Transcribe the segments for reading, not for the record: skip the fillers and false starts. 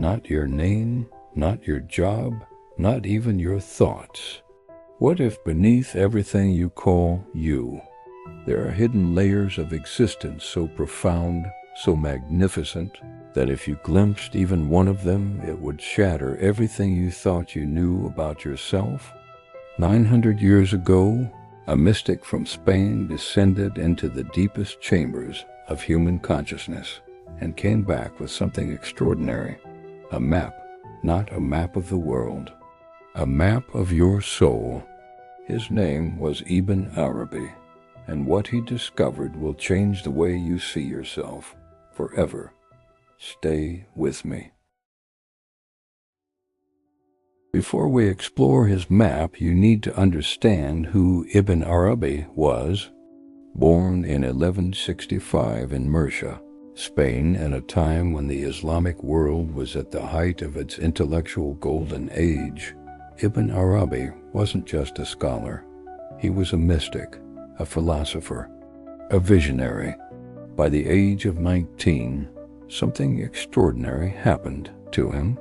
Not your name, not your job, not even your thoughts. What if beneath everything you call you, there are hidden layers of existence so profound, so magnificent, that if you glimpsed even one of them, it would shatter everything you thought you knew about yourself? 900 years ago, a mystic from Spain descended into the deepest chambers of human consciousness and came back with something extraordinary. A map, not a map of the world, a map of your soul. His name was Ibn Arabi, and what he discovered will change the way you see yourself forever. Stay with me. Before we explore his map, you need to understand who Ibn Arabi was. Born in 1165 in Murcia, Spain, in a time when the Islamic world was at the height of its intellectual golden age, Ibn Arabi wasn't just a scholar. He was a mystic, a philosopher, a visionary. By the age of 19, something extraordinary happened to him.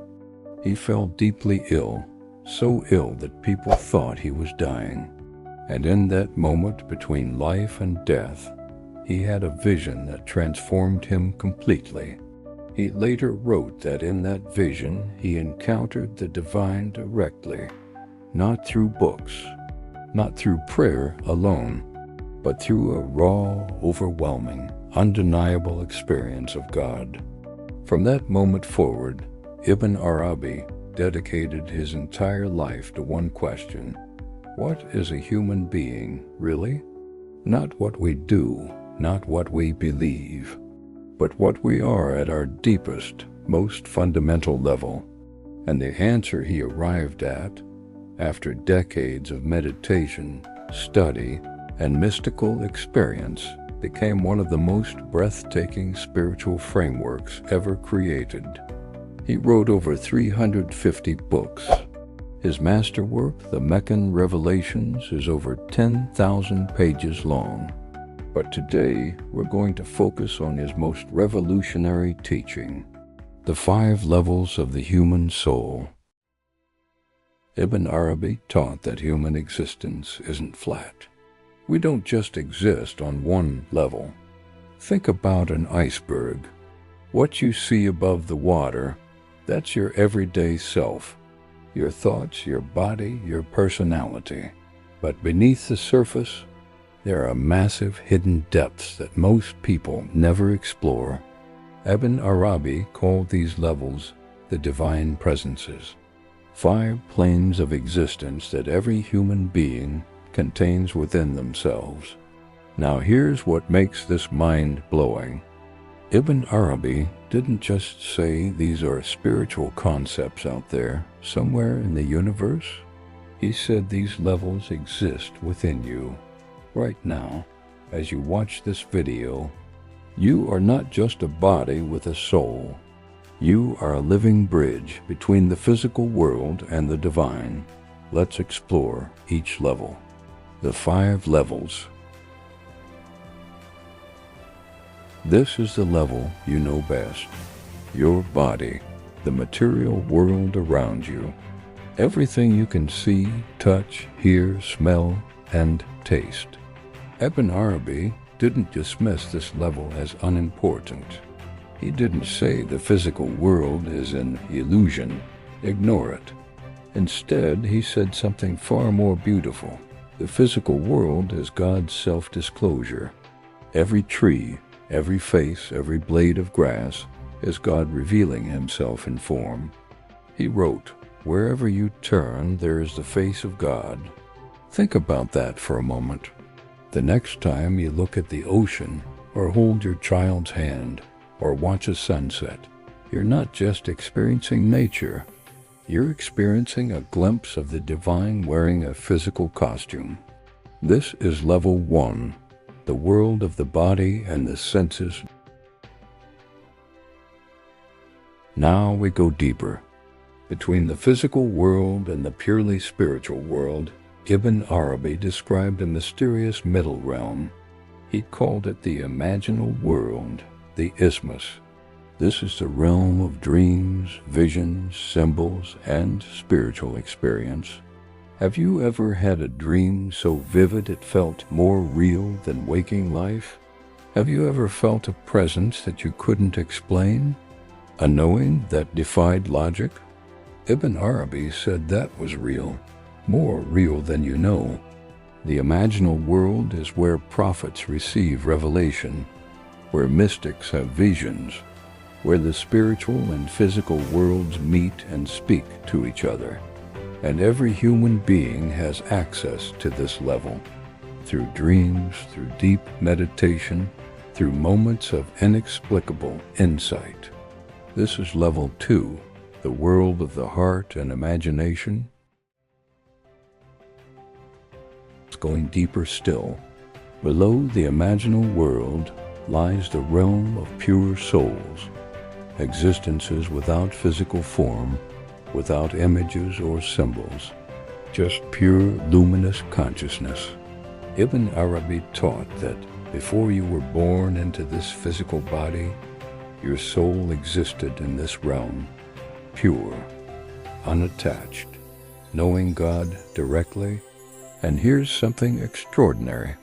He fell deeply ill, so ill that people thought he was dying. And in that moment between life and death, he had a vision that transformed him completely. He later wrote that in that vision he encountered the divine directly, not through books, not through prayer alone, but through a raw, overwhelming, undeniable experience of God. From that moment forward, Ibn Arabi dedicated his entire life to one question: what is a human being, really? Not what we do, not what we believe, but what we are at our deepest, most fundamental level. And the answer he arrived at, after decades of meditation, study, and mystical experience, became one of the most breathtaking spiritual frameworks ever created. He wrote over 350 books. His masterwork, the Meccan Revelations, is over 10,000 pages long. But today, we're going to focus on his most revolutionary teaching, the 5 levels of the human soul. Ibn Arabi taught that human existence isn't flat. We don't just exist on one level. Think about an iceberg. What you see above the water, that's your everyday self. Your thoughts, your body, your personality. But beneath the surface, there are massive hidden depths that most people never explore. Ibn Arabi called these levels the divine presences, 5 planes of existence that every human being contains within themselves. Now here's what makes this mind-blowing. Ibn Arabi didn't just say these are spiritual concepts out there, somewhere in the universe. He said these levels exist within you. Right now, as you watch this video, you are not just a body with a soul. You are a living bridge between the physical world and the divine. Let's explore each level. The 5 levels. This is the level you know best. Your body, the material world around you. Everything you can see, touch, hear, smell, and taste. Ibn Arabi didn't dismiss this level as unimportant. He didn't say the physical world is an illusion. Ignore it. Instead, he said something far more beautiful. The physical world is God's self-disclosure. Every tree, every face, every blade of grass is God revealing himself in form. He wrote, "Wherever you turn, there is the face of God." Think about that for a moment. The next time you look at the ocean, or hold your child's hand, or watch a sunset, you're not just experiencing nature. You're experiencing a glimpse of the divine wearing a physical costume. This is level 1, the world of the body and the senses. Now we go deeper. Between the physical world and the purely spiritual world, Ibn Arabi described a mysterious middle realm. He called it the Imaginal world, the isthmus. This is the realm of dreams, visions, symbols, and spiritual experience. Have you ever had a dream so vivid it felt more real than waking life? Have you ever felt a presence that you couldn't explain? A knowing that defied logic? Ibn Arabi said that was real, more real than you know. The imaginal world is where prophets receive revelation, where mystics have visions, where the spiritual and physical worlds meet and speak to each other. And every human being has access to this level, through dreams, through deep meditation, through moments of inexplicable insight. This is level 2, the world of the heart and imagination. It's going deeper still. Below the imaginal world lies the realm of pure souls, existences without physical form, without images or symbols, just pure luminous consciousness. Ibn Arabi taught that before you were born into this physical body, your soul existed in this realm, pure, unattached, knowing God directly. And here's something extraordinary.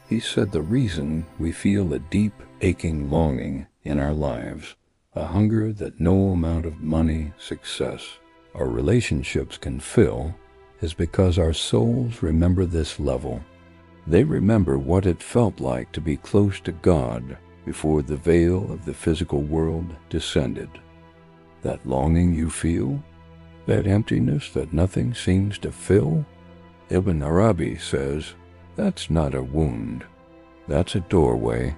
He said the reason we feel a deep, aching longing in our lives, a hunger that no amount of money, success, or relationships can fill, is because our souls remember this level. They remember what it felt like to be close to God before the veil of the physical world descended. That longing you feel, that emptiness that nothing seems to fill, Ibn Arabi says, that's not a wound. That's a doorway.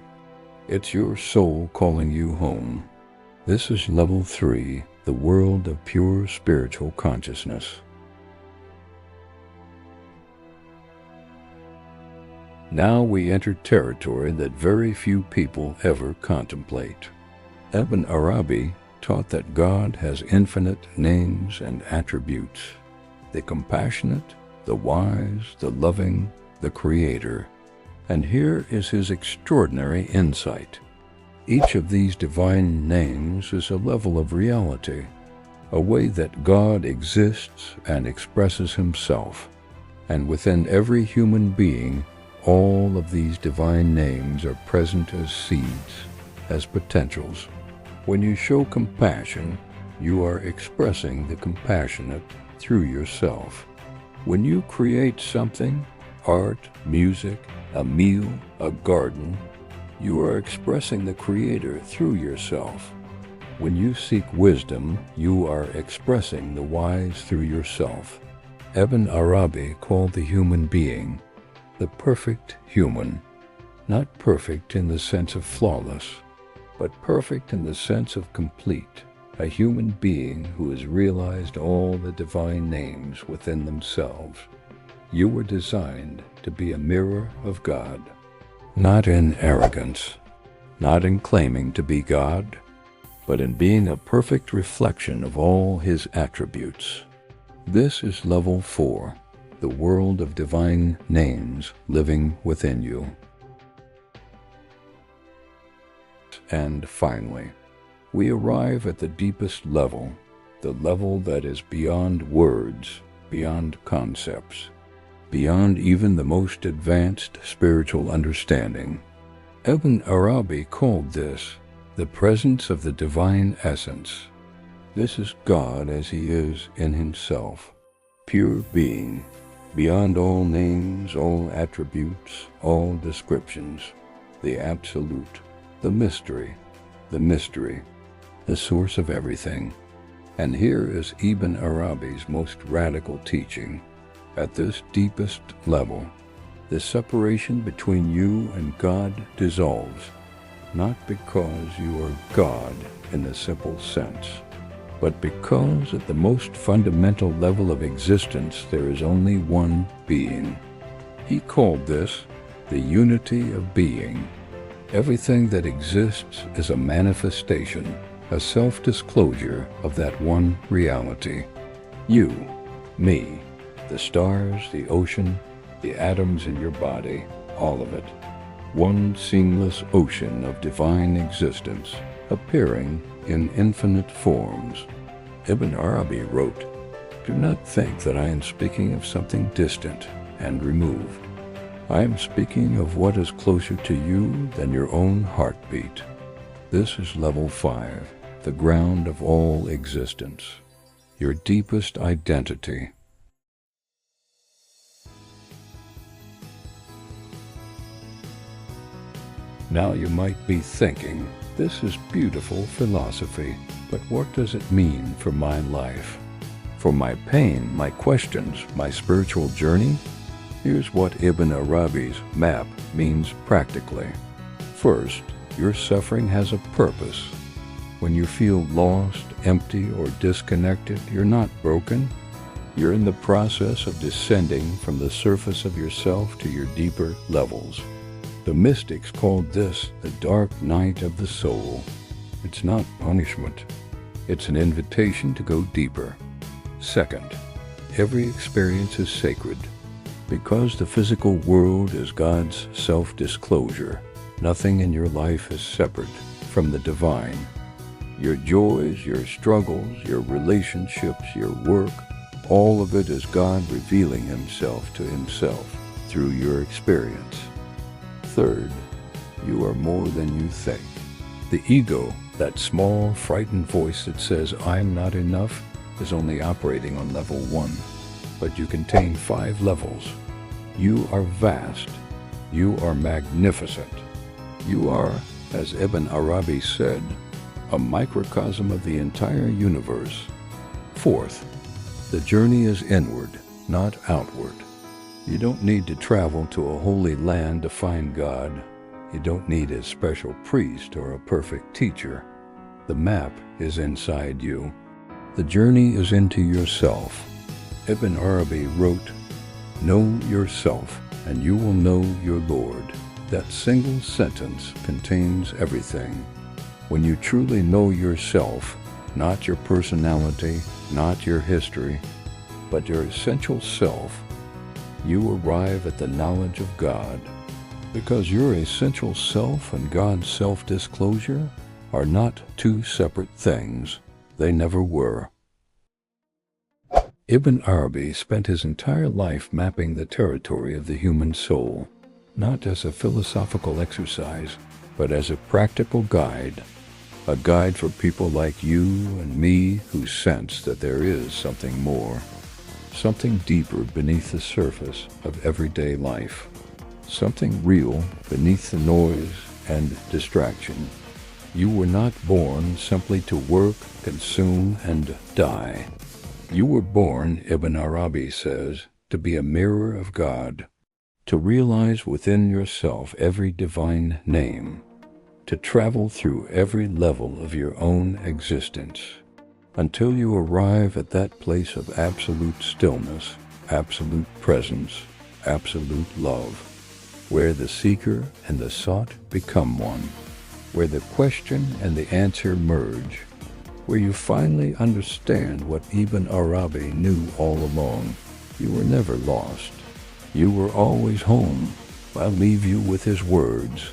It's your soul calling you home. This is level 3, the world of pure spiritual consciousness. Now we enter territory that very few people ever contemplate. Ibn Arabi taught that God has infinite names and attributes: the compassionate, the wise, the loving, the creator. And here is his extraordinary insight. Each of these divine names is a level of reality, a way that God exists and expresses himself. And within every human being, all of these divine names are present as seeds, as potentials. When you show compassion, you are expressing the compassionate through yourself. When you create something, art, music, a meal, a garden, you are expressing the Creator through yourself. When you seek wisdom, you are expressing the wise through yourself. Ibn Arabi called the human being the perfect human, not perfect in the sense of flawless, but perfect in the sense of complete, a human being who has realized all the divine names within themselves. You were designed to be a mirror of God, not in arrogance, not in claiming to be God, but in being a perfect reflection of all his attributes. This is level 4, the world of divine names living within you. And finally, we arrive at the deepest level, the level that is beyond words, beyond concepts, beyond even the most advanced spiritual understanding. Ibn Arabi called this the presence of the divine essence. This is God as he is in himself, pure being, beyond all names, all attributes, all descriptions, the absolute, the mystery, the source of everything. And here is Ibn Arabi's most radical teaching. At this deepest level, the separation between you and God dissolves, not because you are God in the simple sense, but because at the most fundamental level of existence there is only one being. He called this the unity of being. Everything that exists is a manifestation, a self-disclosure of that one reality. You, me, the stars, the ocean, the atoms in your body, all of it. One seamless ocean of divine existence appearing in infinite forms. Ibn Arabi wrote, "Do not think that I am speaking of something distant and removed. I am speaking of what is closer to you than your own heartbeat. This is level 5, the ground of all existence, your deepest identity." Now you might be thinking, this is beautiful philosophy, but what does it mean for my life? For my pain, my questions, my spiritual journey? Here's what Ibn Arabi's map means practically. First, your suffering has a purpose. When you feel lost, empty, or disconnected, you're not broken. You're in the process of descending from the surface of yourself to your deeper levels. The mystics called this the dark night of the soul. It's not punishment. It's an invitation to go deeper. Second, every experience is sacred. Because the physical world is God's self-disclosure, nothing in your life is separate from the divine. Your joys, your struggles, your relationships, your work, all of it is God revealing Himself to Himself through your experience. Third, you are more than you think. The ego, that small, frightened voice that says, "I'm not enough," is only operating on level 1. But you contain 5 levels. You are vast. You are magnificent. You are, as Ibn Arabi said, a microcosm of the entire universe. Fourth, the journey is inward, not outward. You don't need to travel to a holy land to find God. You don't need a special priest or a perfect teacher. The map is inside you. The journey is into yourself. Ibn Arabi wrote, "Know yourself, and you will know your Lord." That single sentence contains everything. When you truly know yourself, not your personality, not your history, but your essential self, you arrive at the knowledge of God. Because your essential self and God's self-disclosure are not two separate things. They never were. Ibn Arabi spent his entire life mapping the territory of the human soul, not as a philosophical exercise, but as a practical guide. A guide for people like you and me who sense that there is something more, something deeper beneath the surface of everyday life, something real beneath the noise and distraction. You were not born simply to work, consume, and die. You were born, Ibn Arabi says, to be a mirror of God, to realize within yourself every divine name, to travel through every level of your own existence, until you arrive at that place of absolute stillness, absolute presence, absolute love, where the seeker and the sought become one, where the question and the answer merge, where you finally understand what Ibn Arabi knew all along. You were never lost. You were always home. I'll leave you with his words.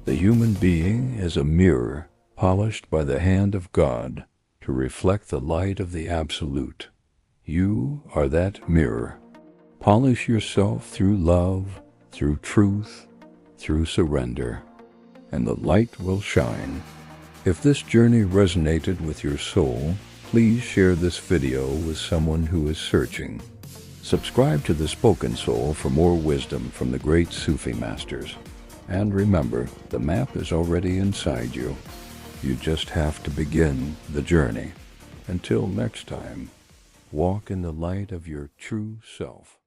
The human being is a mirror polished by the hand of God to reflect the light of the Absolute. You are that mirror. Polish yourself through love, through truth, through surrender, and the light will shine. If this journey resonated with your soul, please share this video with someone who is searching. Subscribe to The Spoken Soul for more wisdom from the great Sufi masters. And remember, the map is already inside you. You just have to begin the journey. Until next time, walk in the light of your true self.